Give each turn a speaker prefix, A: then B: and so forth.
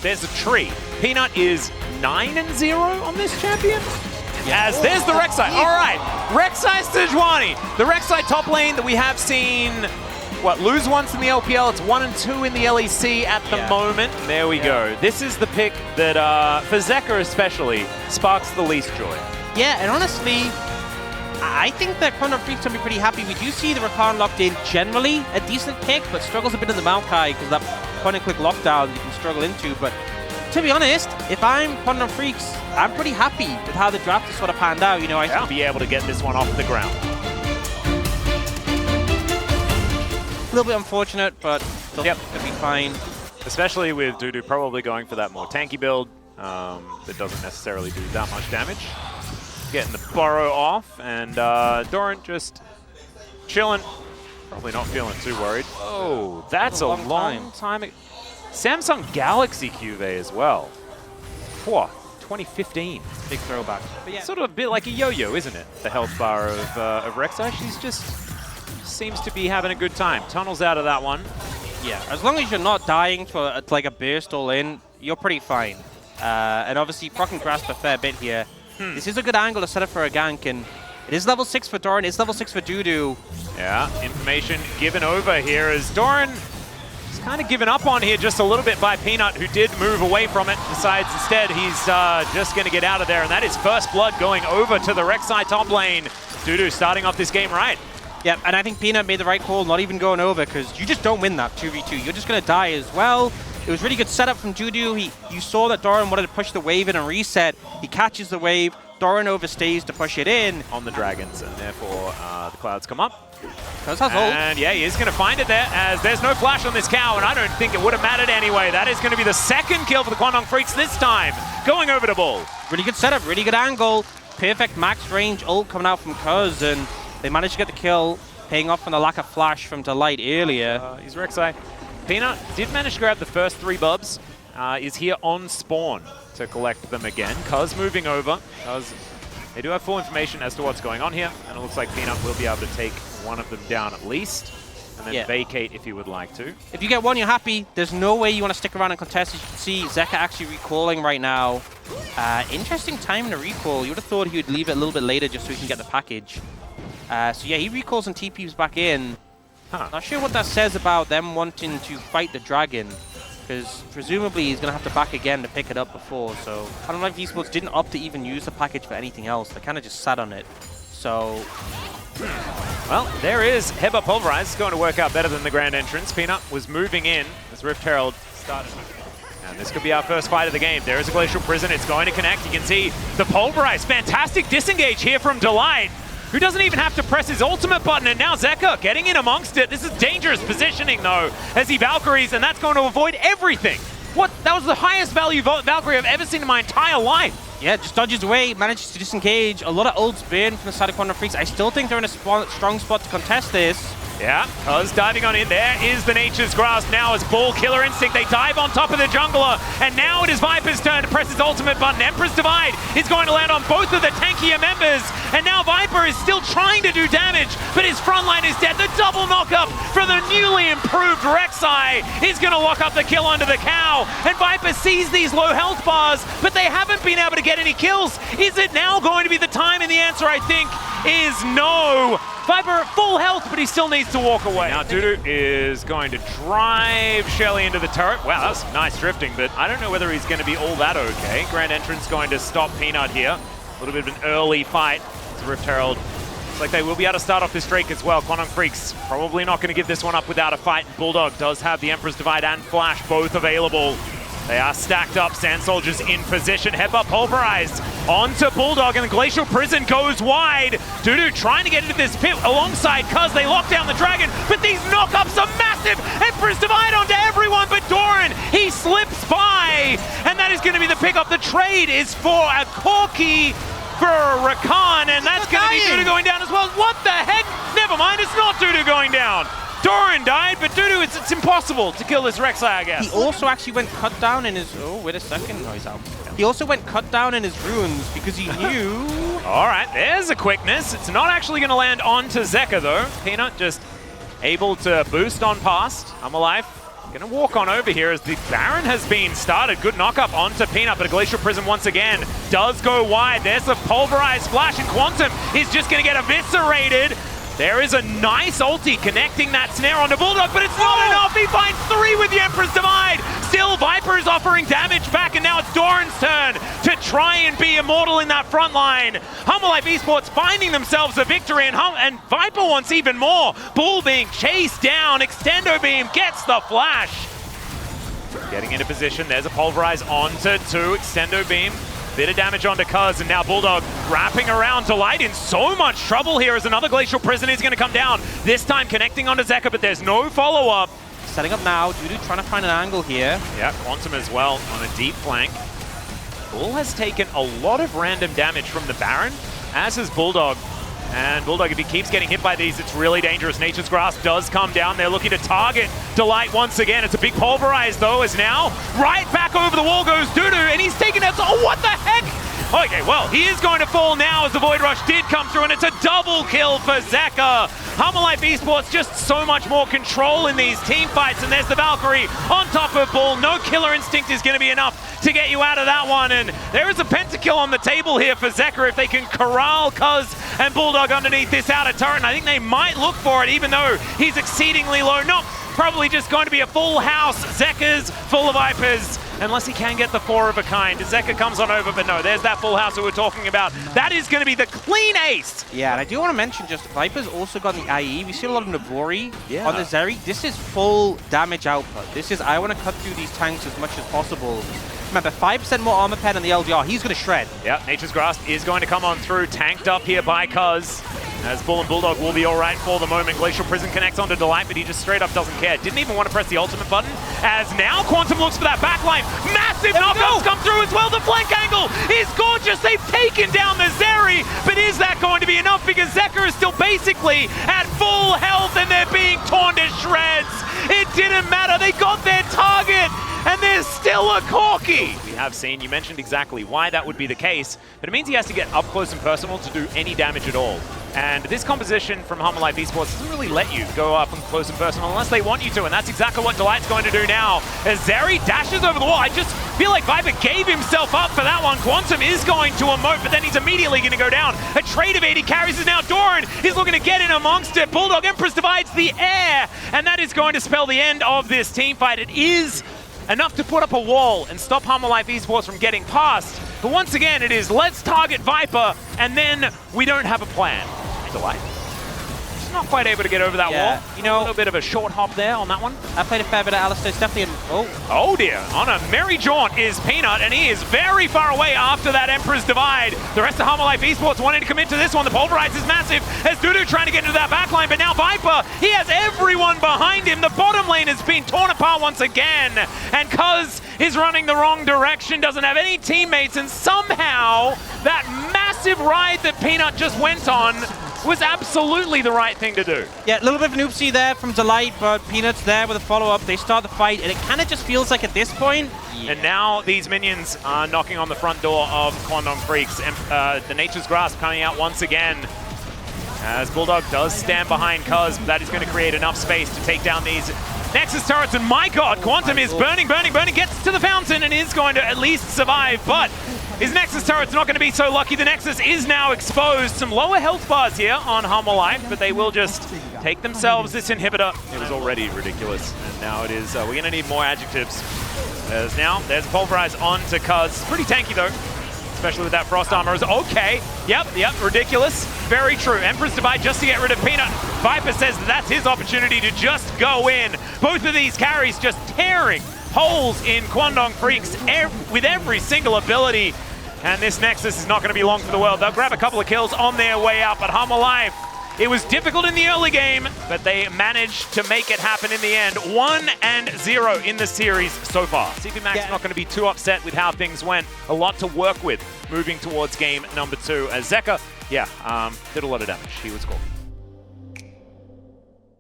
A: there's a tree. Peanut is 9-0 on this champion. As there's the Rek'Sai. All right, Rek'Sai Sejuani. The Rek'Sai top lane that we have seen, lose once in the LPL. It's 1-2 in the LEC at the moment. There we go. This is the pick that, for Zeka especially, sparks the least joy.
B: Yeah, and honestly, I think that Quantum Freak's going to be pretty happy. We do see the Rakan locked in generally a decent pick, but struggles a bit in the Maokai because that point-and-click lockdown you can struggle into. But to be honest, if I'm Quantum Freaks, I'm pretty happy with how the draft has sort of panned out. You know, I should
A: be able to get this one off the ground.
B: A little bit unfortunate, but it'll be fine.
A: Especially with Dudu probably going for that more tanky build that doesn't necessarily do that much damage. Getting the burrow off, and Doran just chilling. Probably not feeling too worried. Oh, that's a long time. Samsung Galaxy QV as well. 2015.
B: Big throwback.
A: But yeah, sort of a bit like a yo-yo, isn't it? The health bar of Rek'Sai. She's just seems to be having a good time. Tunnels out of that one.
B: Yeah, as long as you're not dying to like a burst all in, you're pretty fine. And obviously, Proc can grasp a fair bit here. This is a good angle to set up for a gank, and it is level 6 for Doran, it's level 6 for Dudu.
A: Yeah, information given over here as Doran is kind of given up on here just a little bit by Peanut, who did move away from it. Decides instead he's just going to get out of there, and that is first blood going over to the Rek'Sai top lane. Dudu starting off this game right.
B: Yeah, and I think Peanut made the right call not even going over, because you just don't win that 2v2. You're just going to die as well. It was really good setup from Dudu. You saw that Doran wanted to push the wave in and reset. He catches the wave. Doran overstays to push it in.
A: On the dragons, and therefore the clouds come up.
B: And
A: yeah, he is going to find it there, as there's no flash on this cow, and I don't think it would have mattered anyway. That is going to be the second kill for the Quantum Freaks this time, going over to Bull.
B: Really good setup, really good angle. Perfect max range ult coming out from Cuz, and they managed to get the kill, paying off on the lack of flash from Delight earlier.
A: He's Rek'Sai. Peanut did manage to grab the first 3 bubs, is here on spawn to collect them again. Cuz moving over, Cuz they do have full information as to what's going on here, and it looks like Peanut will be able to take one of them down at least, and then vacate if he would like to.
B: If you get one, you're happy. There's no way you want to stick around and contest. As you can see, Zeka actually recalling right now. Interesting time to recall. You would have thought he would leave it a little bit later just so he can get the package. So yeah, he recalls and TPs back in. Not sure what that says about them wanting to fight the dragon, because presumably he's going to have to back again to pick it up before. So I don't know if Esports didn't opt to even use the package for anything else. They kind of just sat on it. So
A: well, there is Heba Pulverize. It's going to work out better than the grand entrance. Peanut was moving in as Rift Herald started. And this could be our first fight of the game. There is a Glacial Prison. It's going to connect. You can see the Pulverize. Fantastic disengage here from Delight, who doesn't even have to press his ultimate button, and now Zeka getting in amongst it. This is dangerous positioning, though, as he Valkyries, and that's going to avoid everything. What? That was the highest value Valkyrie I've ever seen in my entire life.
B: Yeah, just dodges away, manages to disengage. A lot of ults burn from the side of Quantum Freaks. I still think they're in a strong spot to contest this.
A: Yeah, Cuz diving on in. There is the Nature's Grasp now as Bull Killer Instinct. They dive on top of the jungler, and now it is Viper's turn to press his ultimate button. Emperor's Divide is going to land on both of the tankier members, and now Viper is still trying to do damage, but his front line is dead. The double knockup for the newly improved Rek'Sai is going to lock up the kill onto the cow, and Viper sees these low health bars, but they haven't been able to get any kills. Is it now going to be the time? And the answer, I think, is no. Viper at full health, but he still needs to walk away. Now Dudu is going to drive Shelly into the turret. Wow, that's nice drifting, but I don't know whether he's going to be all that okay. Grand Entrance going to stop Peanut here. A little bit of an early fight. It's Rift Herald. Looks like they will be able to start off this streak as well. Quantum Freaks probably not going to give this one up without a fight. Bulldog does have the Emperor's Divide and Flash both available. They are stacked up. Sand Soldiers in position. Headbutt pulverized onto Bulldog, and the Glacial Prison goes wide. Dudu trying to get into this pit alongside Cuz. They lock down the dragon, but these knockups are massive. Emperor's Divide onto everyone but Doran. He slips by, and that is going to be the pickup. The trade is for a Corki for Rakan, and that's going to be Dudu going down as well. What the heck? Never mind, it's not Dudu going down. Doran died, but Dudu, it's impossible to kill this Rek'Sai, I guess.
B: He also actually went cut down in his... Oh, wait a second. No, he's out. He also went cut down in his runes because he knew...
A: All right, there's a quickness. It's not actually going to land onto Zeka, though. Peanut just able to boost on past. I'm alive. Gonna walk on over here as the Baron has been started. Good knock-up onto Peanut, but a Glacial Prism once again does go wide. There's a Pulverized Flash, and Quantum is just gonna get eviscerated. There is a nice ulti connecting that snare onto Bulldog, but it's not enough. He finds 3 with the Emperor's Divide. Still, Viper is offering damage back, and now it's Doran's turn to try and be immortal in that front line. Humble Life Esports finding themselves a victory, and Viper wants even more. Bull being chased down. Extendo Beam gets the flash. Getting into position. There's a Pulverize onto 2. Extendo Beam. Bit of damage onto Cuz, and now Bulldog wrapping around Delight in so much trouble here as another Glacial Prison is going to come down. This time connecting onto Zeka, but there's no follow-up.
B: Setting up now. Dudu trying to find an angle here.
A: Yeah, Quantum as well on a deep flank. Bull has taken a lot of random damage from the Baron, as has Bulldog. And Bulldog, if he keeps getting hit by these, it's really dangerous. Nature's Grasp does come down. They're looking to target Delight once again. It's a big Pulverize, though, as now right back over the wall goes Dudu, and he's taking it. Oh, what the heck? Okay, well, he is going to fall now as the Void Rush did come through, and it's a double kill for Zeka. Humble Life Esports just so much more control in these team fights, and there's the Valkyrie on top of Bull. No Killer Instinct is going to be enough to get you out of that one, and there is a pentakill on the table here for Zeka if they can corral Cuz and Bulldog underneath this outer turret, and I think they might look for it, even though he's exceedingly low. Nope, probably just going to be a full house. Zeka's full of Vipers, unless he can get the 4 of a kind. Zeka comes on over, but no, there's that full house that we're talking about. That is going to be the clean ace.
B: Yeah, and I do want to mention just Viper's also got the IE. We see a lot of Woori on the Zeri. This is full damage output. This is, I want to cut through these tanks as much as possible. Remember, 5% more armor pen on the LDR. He's going to shred. Yeah,
A: Nature's Grasp is going to come on through, tanked up here by Cuz. As Bull and Bulldog will be all right for the moment. Glacial Prison connects onto Delight, but he just straight up doesn't care. Didn't even want to press the ultimate button. As now Quantum looks for that backline. Massive knockouts come through as well. The flank angle is gorgeous. They've taken down the Zeri, but is that going to be enough? Because Zeka is still basically at full health, and they're being torn to shreds. It didn't matter. They got their target, and there's still a Corki. We have seen, you mentioned exactly why that would be the case, but it means he has to get up close and personal to do any damage at all. And this composition from Humble Life Esports doesn't really let you go up and close and personal unless they want you to, and that's exactly what Delight's going to do now. As Zeri dashes over the wall, I just feel like Viper gave himself up for that one. Quantum is going to emote, but then he's immediately going to go down. A trade evade he carries is now Doran. He's looking to get in amongst it. Bulldog Empress divides the air, and that is going to spell the end of this team fight. It is enough to put up a wall and stop Humble Life Esports from getting past. But once again, it is let's target Viper, and then we don't have a plan. Delight. Just not quite able to get over that wall. You know, a little bit of a short hop there on that one.
B: I played a fair bit of Alistair. It's definitely an...
A: Oh dear. On a merry jaunt is Peanut, and he is very far away after that Emperor's Divide. The rest of Humble Life Esports wanting to commit to this one. The Pulverize is massive as Dudu trying to get into that backline, but now Viper, he has everyone behind him. The bottom lane has been torn apart once again, and Cuz is running the wrong direction, doesn't have any teammates, and somehow that massive ride that Peanut just went on was absolutely the right thing to do.
B: Yeah, a little bit of an oopsie there from Delight, but Peanut's there with a follow-up. They start the fight, and it kind of just feels like at this point...
A: And now these minions are knocking on the front door of Quandong Freaks, and the Nature's Grasp coming out once again. As Bulldog does stand behind Cuz, that is going to create enough space to take down these Nexus turrets, and my god, Quantum is burning, gets to the fountain and is going to at least survive, but his Nexus turret's not going to be so lucky. The Nexus is now exposed. Some lower health bars here on Humble Life, but they will just take themselves this inhibitor. It was already ridiculous, and now it is, we're going to need more adjectives. There's Pulverize on to Cuz. Pretty tanky though, especially with that Frost Armor. Okay, yep, ridiculous. Very true. Emperor's Divide just to get rid of Peanut. Viper says that's his opportunity to just go in. Both of these carries just tearing holes in Quandong Freaks with every single ability. And this Nexus is not going to be long for the world. They'll grab a couple of kills on their way out, but Humble Life, it was difficult in the early game, but they managed to make it happen in the end. 1-0 in the series so far. CP Max not going to be too upset with how things went. A lot to work with moving towards game number 2. As Zeka, did a lot of damage. He was cool.